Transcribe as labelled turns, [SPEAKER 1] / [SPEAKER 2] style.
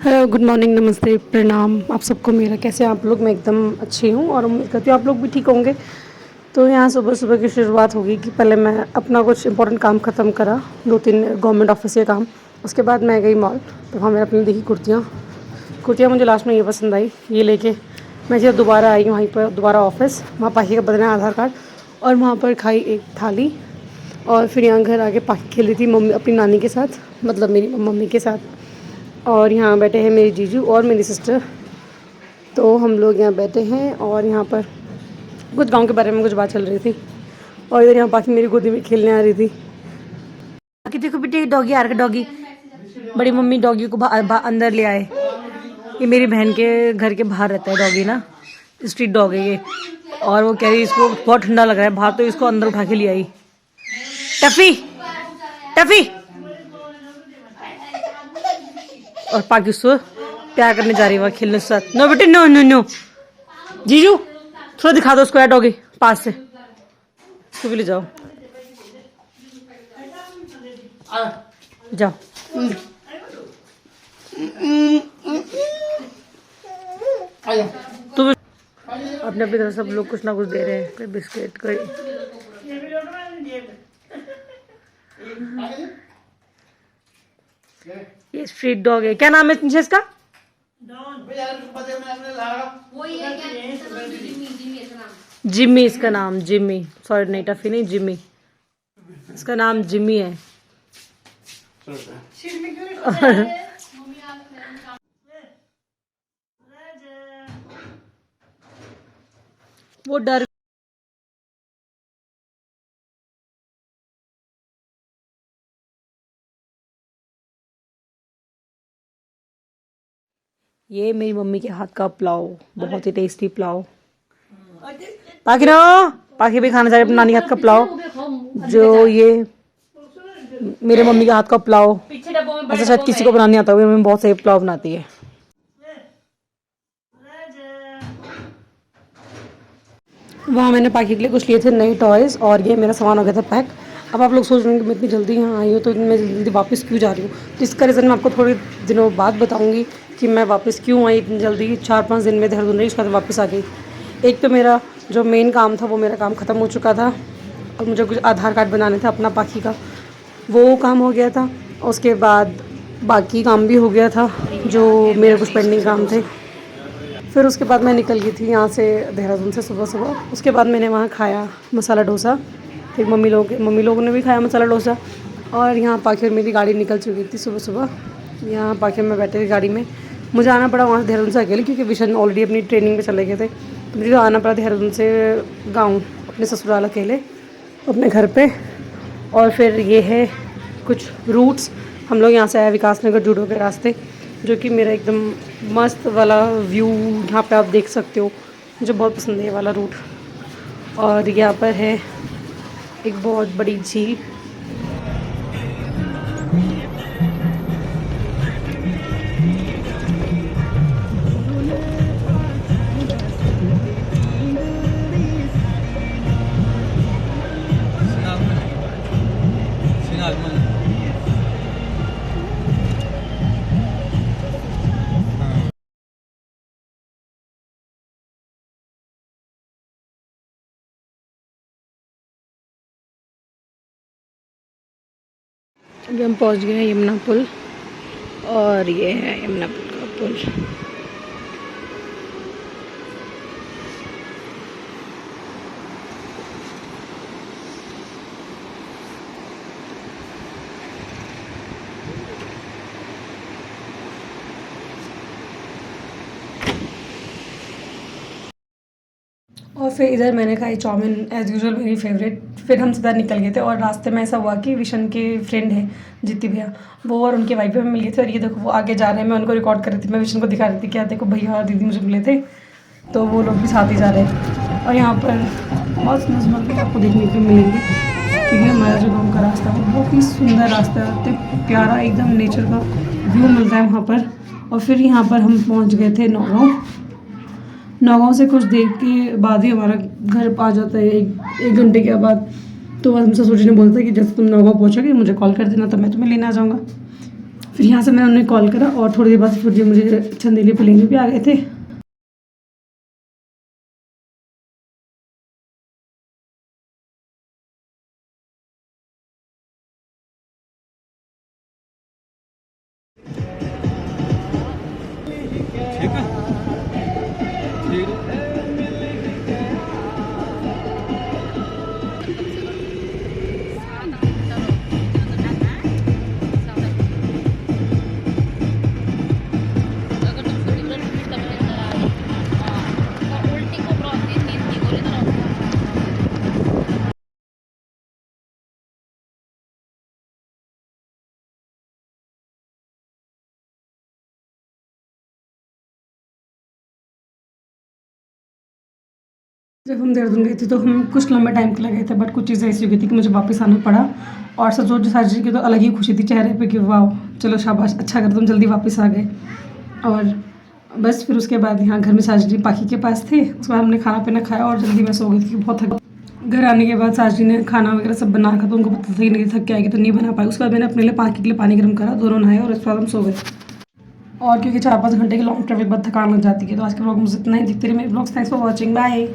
[SPEAKER 1] Hello, good morning, नमस्ते, प्रणाम आप सबको मेरा। कैसे हैं आप लोग? मैं एकदम अच्छी हूँ और उम्मीद करती हूँ आप लोग भी ठीक होंगे। तो यहाँ सुबह सुबह की शुरुआत होगी कि पहले मैं अपना कुछ इंपॉर्टेंट काम ख़त्म करा, 2-3 गवर्नमेंट ऑफिस के काम। उसके बाद मैं गई मॉल, तो वहाँ मैंने अपनी देखी कुर्तियाँ मुझे लास्ट में ये पसंद आई, ये लेके मैं जब दोबारा आई वहीं पर दोबारा ऑफिस, वहाँ पाखी का बदलना आधार कार्ड और वहाँ पर खाई एक थाली। और फिर यहाँ घर आके पाखी खेल रही थी मम्मी अपनी नानी के साथ, मतलब मेरी मम्मी के साथ। और यहाँ बैठे हैं मेरी जीजू और मेरी सिस्टर। तो हम लोग यहाँ बैठे हैं और यहाँ पर कुछ गांव के बारे में कुछ बात चल रही थी। और इधर यहाँ पाखी मेरी गोदी में खेलने आ रही थी। बाकी देखो बेटे, डॉगी आ रहा है। डॉगी, बड़ी मम्मी डॉगी को अंदर ले आए। ये मेरी बहन के घर के बाहर रहता है डॉगी ना, स्ट्रीट डॉग है ये। और वो कह रही इसको बहुत ठंडा लग रहा है बाहर, तो इसको अंदर उठा के ले आई। Tuffy Tuffy. और पाकि उसको प्यार करने जा रही है वहाँ खेलने के साथ। नो बेटे, नो नो नो। जीजू थोड़ा दिखा दो उसको यार, डॉगी पास से उसको भी ले जाओ, जाओ। तो अपने अपनी तरफ सब लोग कुछ ना कुछ दे रहे हैं, कोई बिस्किट, कोई। ये स्ट्रीट डॉग है। क्या नाम है इसका? जिम्मी इसका नाम, जिम्मी। सॉरी, नहीं टफी नहीं, जिम्मी। इसका नाम जिम्मी है। वो डर ये मेरी मम्मी के हाथ का पुलाव, बहुत ही टेस्टी पुलाव। पाखी नो, पाखी भी खाना चाहिए अपनी नानी के हाथ का पुलाव। जो ये मेरे मम्मी के हाथ का पुलाव ऐसा शायद किसी को बनाने आता होगा, मम्मी बहुत सही पुलाव बनाती है। वहाँ मैंने पाखी के लिए कुछ लिए थे नए टॉयज़ और ये मेरा सामान हो गया था पैक। अब आप लोग सोच रहे हैं कि मैं इतनी जल्दी यहाँ आई हूँ तो मैं जल्दी वापस क्यों जा रही हूँ। तो इसका रीज़न मैं आपको थोड़े दिनों बाद बताऊँगी कि मैं वापस क्यों आई इतनी जल्दी। 4-5 दिन में देहरादून रही, उसके बाद वापस आ गई। एक तो मेरा जो मेन काम था वो मेरा काम ख़त्म हो चुका था और मुझे कुछ आधार कार्ड बनाने थे अपना पाखी का, वो काम हो गया था। उसके बाद बाकी काम भी हो गया था जो मेरे कुछ पेंडिंग काम थे। फिर उसके बाद मैं निकल गई थी यहाँ से देहरादून से सुबह सुबह। उसके बाद मैंने वहाँ खाया मसाला डोसा। फिर मम्मी लोगों ने भी खाया मसाला डोसा। और यहाँ पाखिर मेरी गाड़ी निकल चुकी थी सुबह सुबह। यहाँ पाखिर में बैठे थे गाड़ी में। मुझे आना पड़ा वहाँ से देहरादून से अकेले, क्योंकि विशन ऑलरेडी अपनी ट्रेनिंग पे चले गए थे। तो मुझे आना पड़ा देहरादून से गाँव अपने ससुराल अकेले अपने घर पर। और फिर ये है कुछ रूट्स। हम लोग यहाँ से आए विकासनगर जूडो के रास्ते, जो कि मेरा एकदम मस्त वाला व्यू यहाँ पे आप देख सकते हो। मुझे बहुत पसंद है ये वाला रूट। और यहाँ पर है एक बहुत बड़ी झील। अभी हम पहुँच गए हैं यमुना पुल, और ये है यमुना पुल का पुल। और फिर इधर मैंने खाई चाउमीन, एज़ यूजुअल मेरी फेवरेट। फिर हम सीधा निकल गए थे और रास्ते में ऐसा हुआ कि विशन के फ्रेंड है जीती भैया, वो और उनके वाइफ में मिल गए थे। और ये देखो वो आगे जा रहे हैं, मैं उनको रिकॉर्ड कर रही थी, मैं विशन को दिखा रही थी क्या देखो भैया और दीदी मुझे मिले थे। तो वो लोग भी साथ ही जा रहे हैं। और यहाँ पर बहुत सुंदर सुंदर आपको देखने को मिलेंगे, क्योंकि हमारा जो गाँव का रास्ता है बहुत ही सुंदर रास्ता है, इतना प्यारा एकदम नेचर का व्यू मिलता है वहाँ पर। और फिर यहाँ पर हम पहुँच गए थे नौगांव से कुछ देर के बाद ही हमारा घर आ जाता है, एक घंटे के बाद। तो हमसे सोची ने बोला था कि जैसे तुम नौगांव पहुँचोगे मुझे कॉल कर देना, तो मैं तुम्हें लेने आ जाऊँगा। फिर यहाँ से मैंने उन्हें कॉल करा और थोड़ी देर बाद फिर जो मुझे चंदेली पे लेने भी आ गए थे।
[SPEAKER 2] ठीक है ठीक है।
[SPEAKER 3] अगर तुम थोड़ी देर फिर तब अंदर आ रही और उल्टी को प्रॉब्लम नींद की गोली तरह
[SPEAKER 1] जब हम देहरादून गए थे तो हम कुछ लंबे टाइम के लिए गए थे, बट कुछ चीज़ें ऐसी हो गई थी कि मुझे वापस आना पड़ा। और सच जो साजिद की तो अलग ही खुशी थी चेहरे पे कि वाह चलो शाबाश, अच्छा कर तुम जल्दी वापस आ गए। और बस फिर उसके बाद यहाँ घर में साजिद पाखी के पास थे, उसके बाद हमने खाना पीना खाया और जल्दी मैं सो गई थी, बहुत थक। घर आने के बाद साजिद ने खाना वगैरह सब बना रखा, तो उनको पता था कि नहीं थक के आएगी तो नहीं बना पाई। उसके बाद मैंने अपने लिए पाखी के लिए पानी गर्म करा, दोनों नहाए और उसके बाद हम सो गए। और क्योंकि 4-5 घंटे के लॉन्ग ट्रैवल के बाद थकान लग जाती है। तो आज के ब्लॉग मुझे इतना ही। दिखते रहिए मेरे blogs. Thanks for watching, bye.